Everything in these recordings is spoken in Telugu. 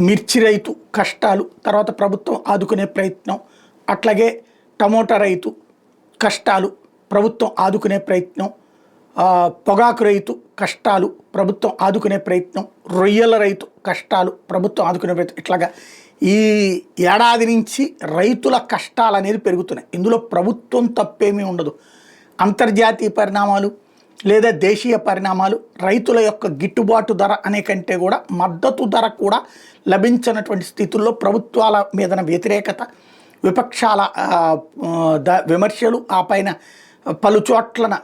మిర్చి రైతు కష్టాలు, తర్వాత ప్రభుత్వం ఆదుకునే ప్రయత్నం, అట్లాగే టమోటా రైతు కష్టాలు, ప్రభుత్వం ఆదుకునే ప్రయత్నం, పొగాకు రైతు కష్టాలు, ప్రభుత్వం ఆదుకునే ప్రయత్నం, రొయ్యల రైతు కష్టాలు, ప్రభుత్వం ఆదుకునే ప్రయత్నం. ఇట్లాగా ఈ ఏడాది నుంచి రైతుల కష్టాలు అనేది పెరుగుతున్నాయి. ఇందులో ప్రభుత్వం తప్పేమీ ఉండదు. అంతర్జాతీయ పరిణామాలు లేదా దేశీయ పరిణామాలు, రైతుల యొక్క గిట్టుబాటు ధర అనే కంటే కూడా మద్దతు ధర కూడా లభించినటువంటి స్థితుల్లో ప్రభుత్వాల మీదన వ్యతిరేకత, విపక్షాల విమర్శలు, ఆ పైన పలు చోట్లన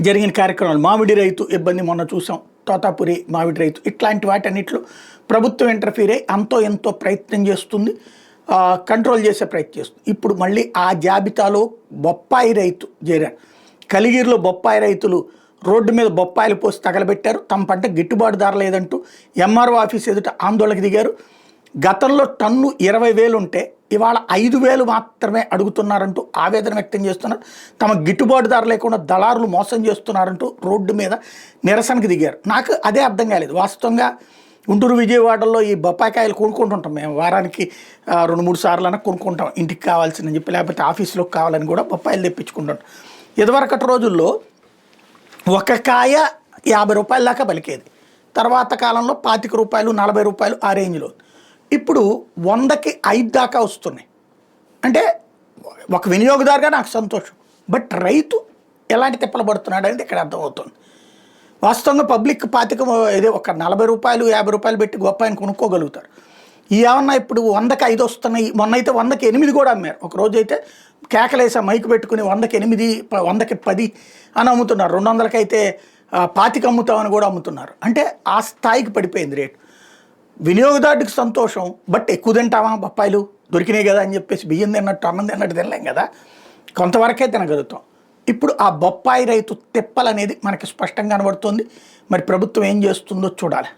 జరిగిన కార్యక్రమాలు, మామిడి రైతు ఇబ్బంది మొన్న చూసాం, తోతాపురి మామిడి రైతు, ఇట్లాంటి వాటన్నిటిలో ప్రభుత్వం ఇంటర్ఫీర్ అయ్యి అంతో ఎంతో ప్రయత్నం చేస్తుంది, కంట్రోల్ చేసే ప్రయత్నం చేస్తుంది. ఇప్పుడు మళ్ళీ ఆ జాబితాలో బొప్పాయి రైతు చేరారు. కలిగిరిలో బొప్పాయి రైతులు రోడ్డు మీద బొప్పాయిలు పోసి తగలబెట్టారు. తమ పంట గిట్టుబాటు ధర లేదంటూ ఎంఆర్ఓ ఆఫీస్ ఎదుట ఆందోళనకు దిగారు. గతంలో టన్ను 20,000 ఉంటే ఇవాళ 5,000 మాత్రమే అడుగుతున్నారంటూ ఆవేదన వ్యక్తం చేస్తున్నారు. తమ గిట్టుబాటు ధర లేకుండా దళారులు మోసం చేస్తున్నారంటూ రోడ్డు మీద నిరసనకు దిగారు. నాకు అదే అర్థం కాలేదు. వాస్తవంగా గుంటూరు విజయవాడలో ఈ బొప్పాయికాయలు కొనుక్కుంటుంటాం మేము, వారానికి 2-3 సార్లు కొనుక్కుంటాం ఇంటికి కావాల్సిందని చెప్పి, లేకపోతే ఆఫీసులోకి కావాలని కూడా బొప్పాయిలు తెప్పించుకుంటుంటాం. ఇదివరకటి రోజుల్లో ఒక కాయ 50 రూపాయల దాకా పలికేది. తర్వాత కాలంలో 25 రూపాయలు, 40 రూపాయలు ఆ రేంజ్లో. ఇప్పుడు 100కి 5 దాకా వస్తున్నాయి. అంటే ఒక వినియోగదారుగా నాకు సంతోషం, బట్ రైతు ఎలాంటి తిప్పలు పడుతున్నాడు అనేది ఇక్కడ అర్థమవుతుంది. వాస్తవంగా పబ్లిక్ 25 ఇదే ఒక 40 రూపాయలు 50 రూపాయలు పెట్టి గొప్ప ఆయన కొనుక్కోగలుగుతారు. ఏమన్నా ఇప్పుడు 100కి 5 వస్తున్నాయి. మొన్న అయితే 100కి 8 కూడా అమ్మారు. ఒక రోజు అయితే కేకలేసా మైకు పెట్టుకుని 100కి 8, 100కి 10 అని అమ్ముతున్నారు. 200కి అయితే 25 అమ్ముతామని కూడా అమ్ముతున్నారు. అంటే ఆ స్థాయికి పడిపోయింది రేటు. వినియోగదారుడికి సంతోషం, బట్ ఎక్కువ తింటామా బొప్పాయిలు దొరికినాయి కదా అని చెప్పేసి బియ్యం తిన్నట్టు అన్నం తిన్నట్టు తినలేం కదా, కొంతవరకే తినగలుగుతాం. ఇప్పుడు ఆ బొప్పాయి రైతు తిప్పలనేది మనకి స్పష్టంగా కనబడుతుంది. మరి ప్రభుత్వం ఏం చేస్తుందో చూడాలి.